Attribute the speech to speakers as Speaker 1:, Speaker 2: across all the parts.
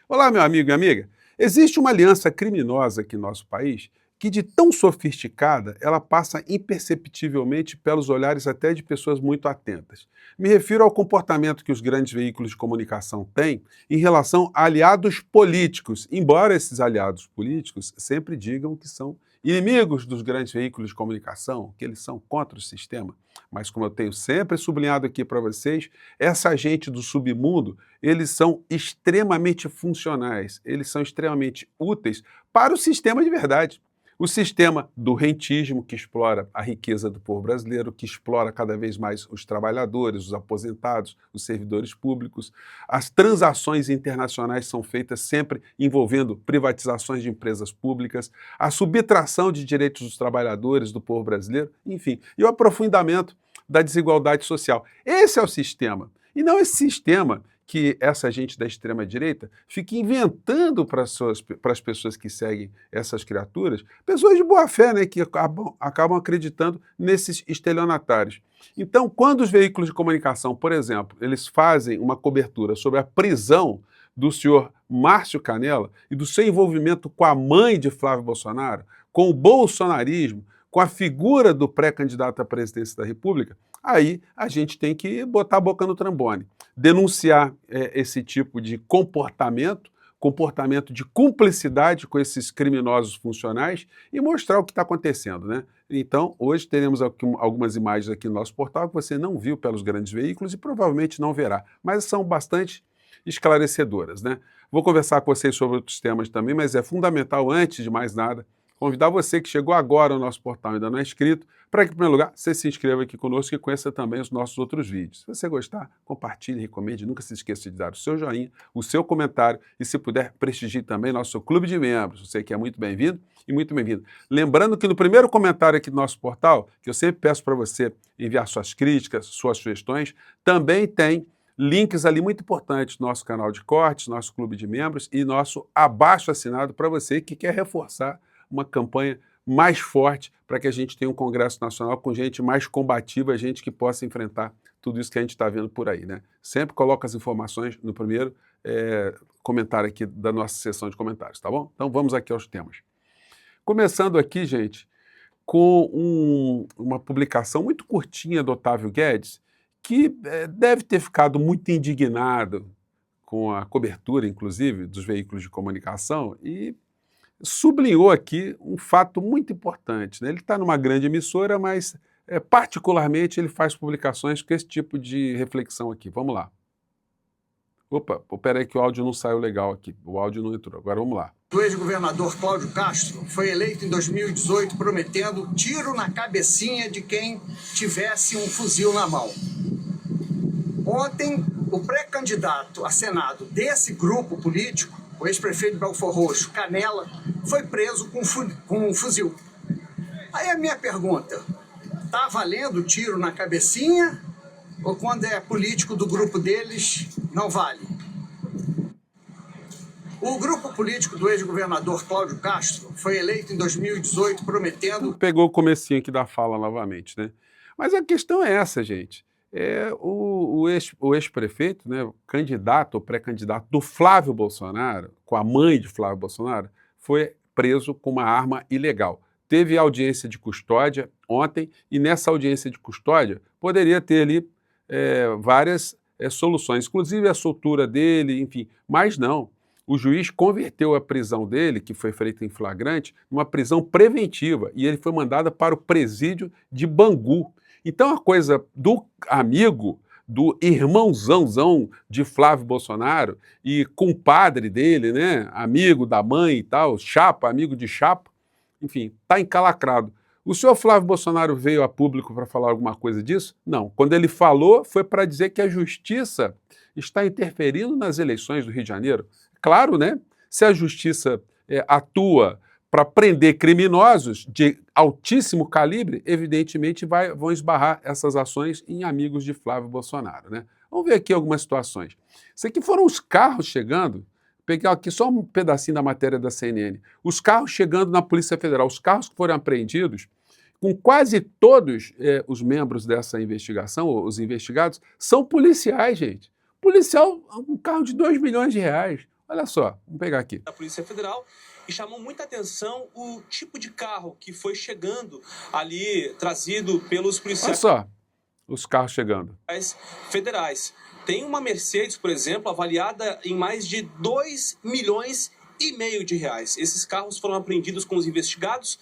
Speaker 1: Olá, meu amigo e amiga. Existe uma aliança criminosa aqui no nosso país que, de tão sofisticada, ela passa imperceptivelmente pelos olhares até de pessoas muito atentas. Me refiro ao comportamento que os grandes veículos de comunicação têm em relação a aliados políticos, embora esses aliados políticos sempre digam que são inimigos dos grandes veículos de comunicação, que eles são contra o sistema. Mas, como eu tenho sempre sublinhado aqui para vocês, essa gente do submundo, eles são extremamente funcionais, eles são extremamente úteis para o sistema de verdade. O sistema do rentismo, que explora a riqueza do povo brasileiro, que explora cada vez mais os trabalhadores, os aposentados, os servidores públicos. As transações internacionais são feitas sempre envolvendo privatizações de empresas públicas, a subtração de direitos dos trabalhadores, do povo brasileiro, enfim, e o aprofundamento da desigualdade social. Esse é o sistema, e não esse sistema que essa gente da extrema-direita fica inventando para as pessoas que seguem essas criaturas, pessoas de boa fé, né, que acabam acreditando nesses estelionatários. Então, quando os veículos de comunicação, por exemplo, eles fazem uma cobertura sobre a prisão do senhor Márcio Canella e do seu envolvimento com a mãe de Flávio Bolsonaro, com o bolsonarismo, com a figura do pré-candidato à presidência da República, aí a gente tem que botar a boca no trombone, denunciar esse tipo de comportamento de cumplicidade com esses criminosos funcionais e mostrar o que está acontecendo, né? Então, hoje teremos algumas imagens aqui no nosso portal que você não viu pelos grandes veículos e provavelmente não verá, mas são bastante esclarecedoras, né? Vou conversar com vocês sobre outros temas também, mas é fundamental, antes de mais nada, convidar você que chegou agora ao nosso portal e ainda não é inscrito, para que, em primeiro lugar, você se inscreva aqui conosco e conheça também os nossos outros vídeos. Se você gostar, compartilhe, recomende, nunca se esqueça de dar o seu joinha, o seu comentário e, se puder, prestigie também nosso clube de membros. Você que é muito bem-vindo e muito bem-vindo. Lembrando que no primeiro comentário aqui do nosso portal, que eu sempre peço para você enviar suas críticas, suas sugestões, também tem links ali muito importantes, nosso canal de cortes, nosso clube de membros e nosso abaixo assinado para você que quer reforçar uma campanha mais forte para que a gente tenha um Congresso Nacional com gente mais combativa, gente que possa enfrentar tudo isso que a gente está vendo por aí, né? Sempre coloca as informações no primeiro comentário aqui da nossa sessão de comentários, tá bom? Então vamos aqui aos temas. Começando aqui, gente, com uma publicação muito curtinha do Otávio Guedes, que deve ter ficado muito indignado com a cobertura, inclusive, dos veículos de comunicação e sublinhou aqui um fato muito importante, né? Ele está numa grande emissora, mas particularmente ele faz publicações com esse tipo de reflexão aqui. Vamos lá. Opa, peraí que o áudio não saiu legal aqui, o áudio não entrou. Agora vamos lá.
Speaker 2: O ex-governador Cláudio Castro foi eleito em 2018 prometendo tiro na cabecinha de quem tivesse um fuzil na mão. Ontem, o pré-candidato a Senado desse grupo político, o ex-prefeito de Belford Roxo, Canella, foi preso com um fuzil. Aí a minha pergunta, tá valendo tiro na cabecinha ou quando é político do grupo deles, não vale? O grupo político do ex-governador Cláudio Castro foi eleito em 2018 prometendo...
Speaker 1: Pegou o comecinho aqui da fala novamente, né? Mas a questão é essa, gente. O ex-prefeito, né, o candidato ou pré-candidato do Flávio Bolsonaro, com a mãe de Flávio Bolsonaro, foi preso com uma arma ilegal. Teve audiência de custódia ontem e nessa audiência de custódia poderia ter ali várias soluções, inclusive a soltura dele, enfim, mas não. O juiz converteu a prisão dele, que foi feita em flagrante, numa prisão preventiva e ele foi mandado para o presídio de Bangu. Então a coisa do amigo, do irmãozão de Flávio Bolsonaro e compadre dele, né, amigo da mãe e tal, chapa, amigo de chapa, enfim, está encalacrado. O senhor Flávio Bolsonaro veio a público para falar alguma coisa disso? Não. Quando ele falou, foi para dizer que a justiça está interferindo nas eleições do Rio de Janeiro. Claro, né? Se a justiça atua para prender criminosos de altíssimo calibre, evidentemente vão esbarrar essas ações em amigos de Flávio Bolsonaro, né? Vamos ver aqui algumas situações. Isso aqui foram os carros chegando, peguei aqui só um pedacinho da matéria da CNN, os carros chegando na Polícia Federal, os carros que foram apreendidos, com quase todos os membros dessa investigação, os investigados, são policiais, gente. Policial, um carro de 2 milhões de reais. Olha só, vamos pegar aqui.
Speaker 3: Da Polícia Federal, e chamou muita atenção o tipo de carro que foi chegando ali, trazido pelos
Speaker 1: Olha
Speaker 3: policiais
Speaker 1: só, os carros chegando.
Speaker 3: federais. Tem uma Mercedes, por exemplo, avaliada em mais de 2,5 milhões de reais. Esses carros foram apreendidos com os investigados,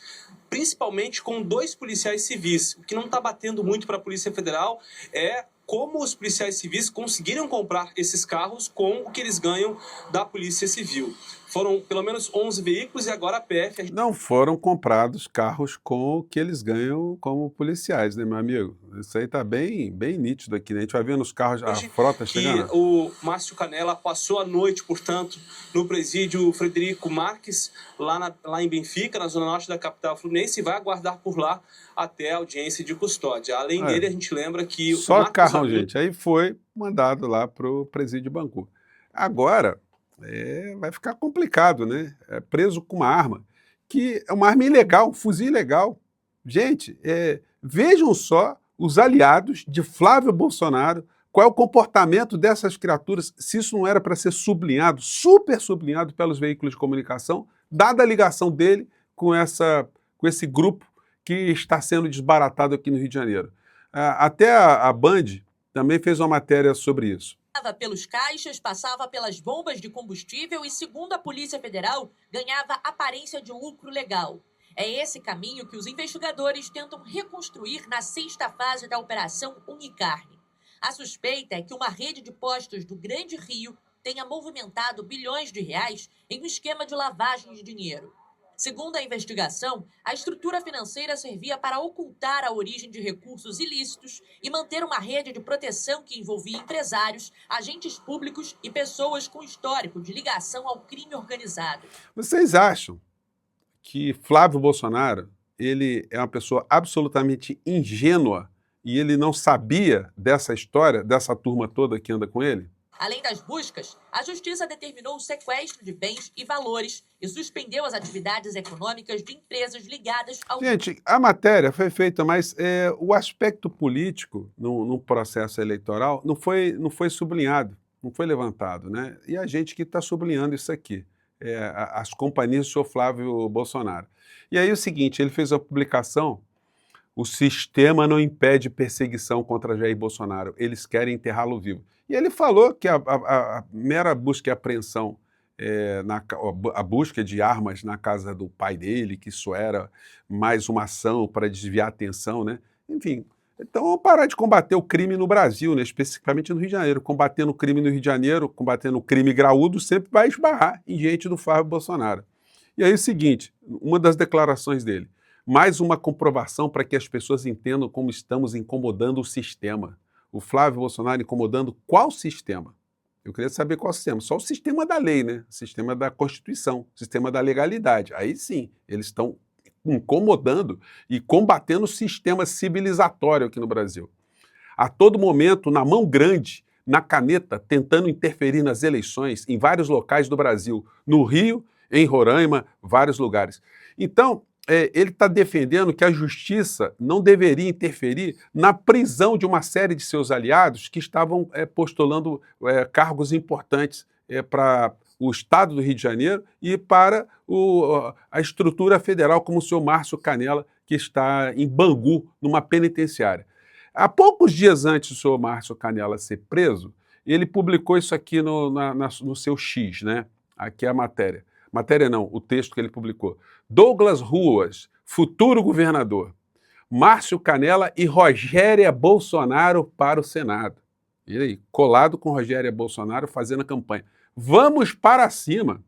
Speaker 3: principalmente com 2 policiais civis. O que não está batendo muito para a Polícia Federal é como os policiais civis conseguiram comprar esses carros com o que eles ganham da Polícia Civil. Foram pelo menos 11 veículos e agora a PF...
Speaker 1: Não foram comprados carros com o que eles ganham como policiais, né, meu amigo? Isso aí tá bem nítido aqui, né? A gente vai vendo os carros, a frota
Speaker 3: que
Speaker 1: chegando.
Speaker 3: o Márcio Canela passou a noite, portanto, no presídio Frederico Marques, lá em Benfica, na zona norte da capital fluminense, e vai aguardar por lá até a audiência de custódia. Além dele, a gente lembra que...
Speaker 1: Só carro, gente. Aí foi mandado lá pro presídio Bangu. Agora... vai ficar complicado, né? É preso com uma arma, que é uma arma ilegal, um fuzil ilegal. Gente, vejam só os aliados de Flávio Bolsonaro, qual é o comportamento dessas criaturas, se isso não era para ser sublinhado, super sublinhado pelos veículos de comunicação, dada a ligação dele com esse grupo que está sendo desbaratado aqui no Rio de Janeiro. Até a Band também fez uma matéria sobre isso.
Speaker 4: Pelos caixas, passava pelas bombas de combustível e, segundo a Polícia Federal, ganhava aparência de lucro legal. É esse caminho que os investigadores tentam reconstruir na 6ª fase da Operação Unicarne. A suspeita é que uma rede de postos do Grande Rio tenha movimentado bilhões de reais em um esquema de lavagem de dinheiro. Segundo a investigação, a estrutura financeira servia para ocultar a origem de recursos ilícitos e manter uma rede de proteção que envolvia empresários, agentes públicos e pessoas com histórico de ligação ao crime organizado.
Speaker 1: Vocês acham que Flávio Bolsonaro, ele é uma pessoa absolutamente ingênua e ele não sabia dessa história, dessa turma toda que anda com ele?
Speaker 4: Além das buscas, a Justiça determinou o sequestro de bens e valores e suspendeu as atividades econômicas de empresas ligadas ao...
Speaker 1: Gente, a matéria foi feita, mas o aspecto político no processo eleitoral não foi sublinhado, não foi levantado, né? E a gente que está sublinhando isso aqui, as companhias do senhor Flávio Bolsonaro. E aí o seguinte, ele fez a publicação: o sistema não impede perseguição contra Jair Bolsonaro, eles querem enterrá-lo vivo. E ele falou que a mera busca e apreensão, a busca de armas na casa do pai dele, que isso era mais uma ação para desviar a atenção, né? Enfim, então vamos parar de combater o crime no Brasil, né? Especificamente no Rio de Janeiro. Combatendo o crime no Rio de Janeiro, combatendo o crime graúdo, sempre vai esbarrar em gente do Flávio Bolsonaro. E aí é o seguinte, uma das declarações dele: mais uma comprovação para que as pessoas entendam como estamos incomodando o sistema. O Flávio Bolsonaro incomodando qual sistema? Eu queria saber qual sistema. Só o sistema da lei, né? O sistema da Constituição, o sistema da legalidade. Aí sim, eles estão incomodando e combatendo o sistema civilizatório aqui no Brasil. A todo momento, na mão grande, na caneta, tentando interferir nas eleições em vários locais do Brasil. No Rio, em Roraima, vários lugares. Então, ele está defendendo que a justiça não deveria interferir na prisão de uma série de seus aliados que estavam postulando cargos importantes para o Estado do Rio de Janeiro e para a estrutura federal, como o senhor Márcio Canela, que está em Bangu, numa penitenciária. Há poucos dias antes do senhor Márcio Canela ser preso, ele publicou isso aqui no seu X, né? Aqui é a matéria. Matéria não, o texto que ele publicou. Douglas Ruas, futuro governador. Márcio Canela e Rogéria Bolsonaro para o Senado. E aí, colado com Rogéria Bolsonaro fazendo a campanha. Vamos para cima.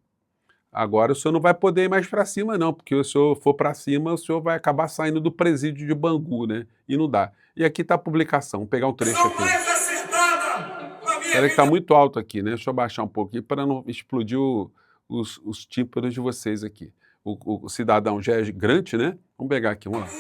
Speaker 1: Agora o senhor não vai poder ir mais para cima não, porque se o senhor for para cima, o senhor vai acabar saindo do presídio de Bangu, né? E não dá. E aqui está a publicação, vou pegar um trecho aqui. Espera que está muito alto aqui, né? Deixa eu baixar um pouquinho para não explodir os tímpanos de vocês aqui. O cidadão já é grande, né? Vamos pegar aqui, vamos lá.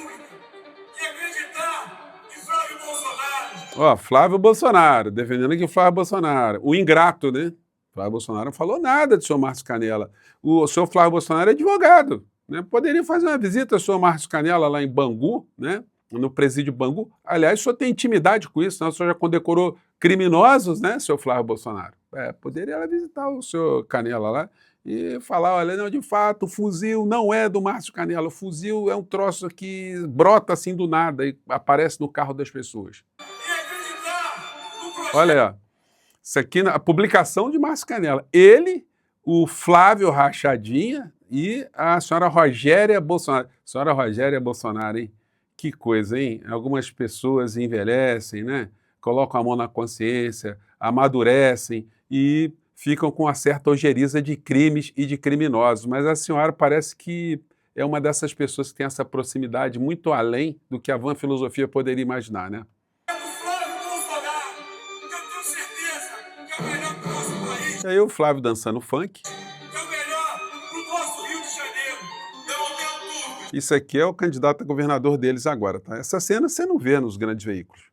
Speaker 5: E acreditar que Flávio Bolsonaro...
Speaker 1: Ó, Flávio Bolsonaro, defendendo aqui o Flávio Bolsonaro. O ingrato, né? Flávio Bolsonaro não falou nada do senhor Márcio Canela. O senhor Flávio Bolsonaro é advogado, né? Poderia fazer uma visita ao senhor Márcio Canela lá em Bangu, né? No presídio Bangu. Aliás, o senhor tem intimidade com isso, né? O senhor já condecorou criminosos, né, senhor Flávio Bolsonaro? poderia ela visitar o senhor Canela lá e falar, olha, não, de fato, o fuzil não é do Márcio Canela, o fuzil é um troço que brota assim do nada e aparece no carro das pessoas.
Speaker 5: E acreditar no projeto.
Speaker 1: Olha aí, ó. Isso aqui, a publicação de Márcio Canela. Ele, o Flávio Rachadinha e a senhora Rogéria Bolsonaro. Senhora Rogéria Bolsonaro, hein? Que coisa, hein? Algumas pessoas envelhecem, né? Colocam a mão na consciência, amadurecem e ficam com uma certa ojeriza de crimes e de criminosos. Mas a senhora parece que é uma dessas pessoas que tem essa proximidade muito além do que a vã filosofia poderia imaginar, né?
Speaker 5: Do Flávio Bolsonaro, que eu tenho certeza que é o melhor para o nosso país,
Speaker 1: E aí o Flávio dançando funk.
Speaker 5: que é o melhor para o nosso Rio de Janeiro. Eu não tenho dúvida.
Speaker 1: Isso aqui é o candidato a governador deles agora, tá? Essa cena você não vê nos grandes veículos.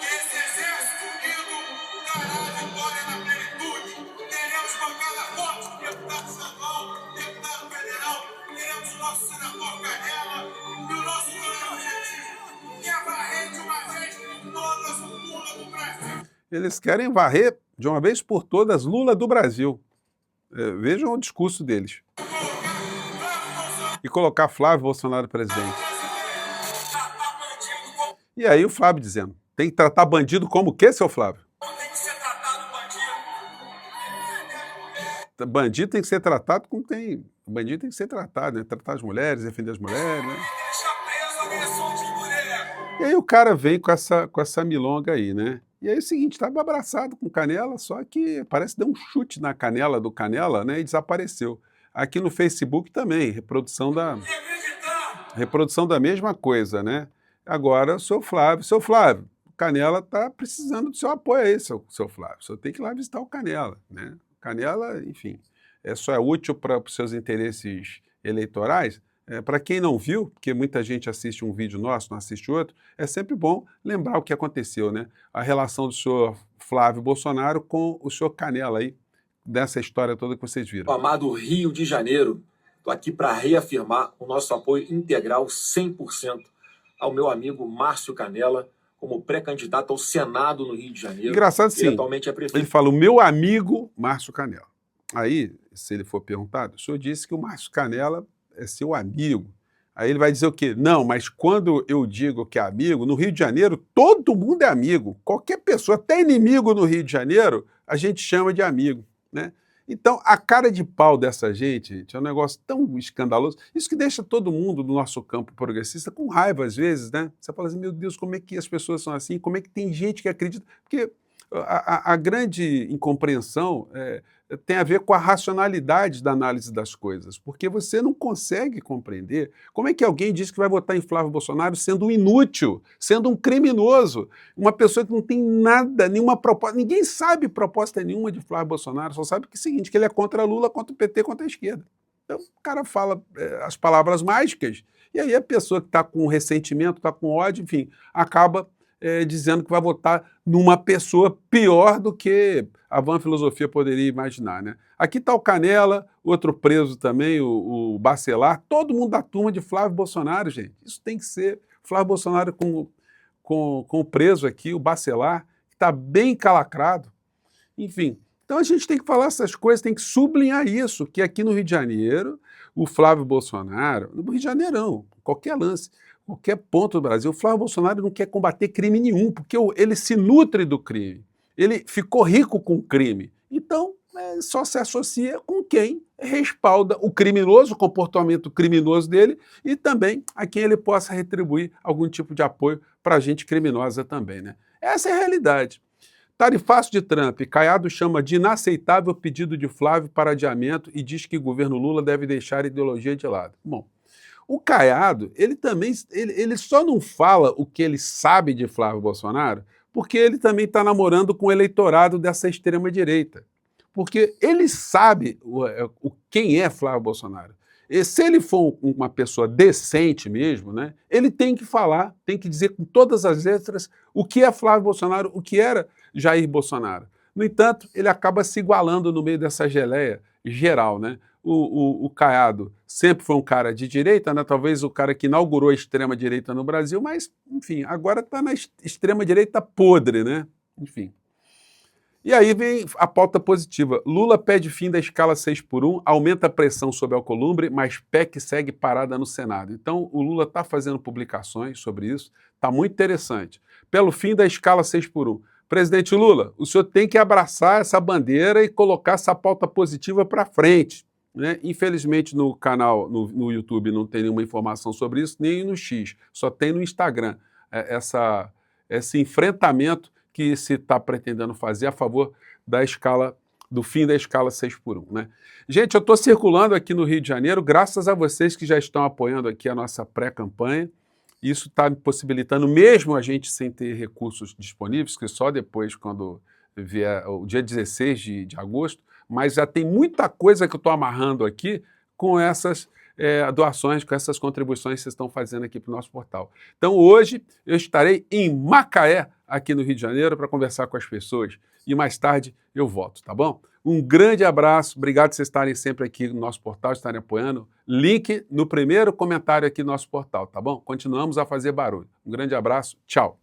Speaker 5: Esse exército unido dará a vitória na plenitude. Teremos bancada forte, deputado estadual, deputado federal, teremos o nosso senador Canela e o nosso grande objetivo, que é varrer de uma vez por todas o Lula do Brasil.
Speaker 1: Eles querem varrer de uma vez por todas Lula do Brasil. Vejam o discurso deles. E colocar Flávio Bolsonaro presidente.
Speaker 5: Tratar bandido como
Speaker 1: E aí o Flávio dizendo, tem que tratar bandido como o quê, seu Flávio?
Speaker 5: tem que ser tratado bandido.
Speaker 1: Bandido tem que ser tratado como tem... Bandido tem que ser tratado, né? Tratar as mulheres, defender as mulheres, né?
Speaker 5: Deixa preso agressor de mulher.
Speaker 1: E aí o cara vem com essa milonga aí, né? E aí é o seguinte, estava abraçado com Canela, só que parece que deu um chute na canela do Canela, né? E desapareceu. Aqui no Facebook também, reprodução
Speaker 5: E acreditar.
Speaker 1: da mesma coisa, né? Agora, o seu Flávio, o Canela está precisando do seu apoio aí, seu Flávio. O senhor tem que ir lá visitar o Canela, né? O Canela, enfim, só é útil para os seus interesses eleitorais. Para quem não viu, porque muita gente assiste um vídeo nosso, não assiste outro, é sempre bom lembrar o que aconteceu, né? A relação do senhor Flávio Bolsonaro com o senhor Canela aí, dessa história toda que vocês viram.
Speaker 6: Amado Rio de Janeiro, estou aqui para reafirmar o nosso apoio integral 100% ao meu amigo Márcio Canela, como pré-candidato ao Senado no Rio de Janeiro.
Speaker 1: Engraçado,
Speaker 6: Ele
Speaker 1: sim.
Speaker 6: atualmente é prefeito.
Speaker 1: Ele fala, o meu amigo Márcio Canela. Aí, se ele for perguntado, o senhor disse que o Márcio Canela é seu amigo. Aí ele vai dizer o quê? Não, mas quando eu digo que é amigo, no Rio de Janeiro, todo mundo é amigo. Qualquer pessoa, até inimigo no Rio de Janeiro, a gente chama de amigo, né? Então, a cara de pau dessa gente é um negócio tão escandaloso. Isso que deixa todo mundo do nosso campo progressista com raiva, às vezes, né? Você fala assim, meu Deus, como é que as pessoas são assim? Como é que tem gente que acredita? Porque a grande incompreensão tem a ver com a racionalidade da análise das coisas, porque você não consegue compreender como é que alguém diz que vai votar em Flávio Bolsonaro sendo um inútil, sendo um criminoso, uma pessoa que não tem nada, nenhuma proposta, ninguém sabe proposta nenhuma de Flávio Bolsonaro, só sabe que é o seguinte, que ele é contra Lula, contra o PT, contra a esquerda. Então o cara fala as palavras mágicas, e aí a pessoa que está com ressentimento, está com ódio, enfim, acaba dizendo que vai votar numa pessoa pior do que a vã filosofia poderia imaginar, né? Aqui está o Canela, outro preso também, o Bacelar, todo mundo da turma de Flávio Bolsonaro, gente. Isso tem que ser Flávio Bolsonaro com o preso aqui, o Bacelar, que está bem calacrado. Enfim, então a gente tem que falar essas coisas, tem que sublinhar isso, que aqui no Rio de Janeiro, o Flávio Bolsonaro, no Rio de Janeiro não, qualquer lance, qualquer ponto do Brasil, o Flávio Bolsonaro não quer combater crime nenhum, porque ele se nutre do crime. Ele ficou rico com o crime. Então, só se associa com quem respalda o criminoso, o comportamento criminoso dele e também a quem ele possa retribuir algum tipo de apoio para a gente criminosa também, né? Essa é a realidade. Tarifaço de Trump, Caiado chama de inaceitável pedido de Flávio para adiamento e diz que o governo Lula deve deixar a ideologia de lado. Bom, o Caiado, ele só não fala o que ele sabe de Flávio Bolsonaro porque ele também está namorando com o eleitorado dessa extrema-direita. Porque ele sabe quem é Flávio Bolsonaro. E se ele for uma pessoa decente mesmo, né, ele tem que falar, tem que dizer com todas as letras o que é Flávio Bolsonaro, o que era Jair Bolsonaro. No entanto, ele acaba se igualando no meio dessa geleia geral, né? O Caiado sempre foi um cara de direita, né? Talvez o cara que inaugurou a extrema-direita no Brasil, mas, enfim, agora está na extrema-direita podre, né? Enfim. E aí vem a pauta positiva. Lula pede fim da escala 6x1, aumenta a pressão sobre Alcolumbre, mas PEC segue parada no Senado. Então, o Lula está fazendo publicações sobre isso, está muito interessante. Pelo fim da escala 6x1. Presidente Lula, o senhor tem que abraçar essa bandeira e colocar essa pauta positiva para frente. Né? Infelizmente, no canal, no YouTube, não tem nenhuma informação sobre isso, nem no X, só tem no Instagram. Esse enfrentamento que se está pretendendo fazer a favor da escala, do fim da escala 6x1. Né? Gente, eu estou circulando aqui no Rio de Janeiro, graças a vocês que já estão apoiando aqui a nossa pré-campanha. Isso está me possibilitando, mesmo a gente sem ter recursos disponíveis, que só depois, quando vier o dia 16 de agosto, mas já tem muita coisa que eu estou amarrando aqui com essas doações, com essas contribuições que vocês estão fazendo aqui para o nosso portal. Então, hoje, eu estarei em Macaé, aqui no Rio de Janeiro, para conversar com as pessoas. E mais tarde eu volto, tá bom? Um grande abraço, obrigado por vocês estarem sempre aqui no nosso portal, estarem apoiando. Link no primeiro comentário aqui no nosso portal, tá bom? Continuamos a fazer barulho. Um grande abraço, tchau!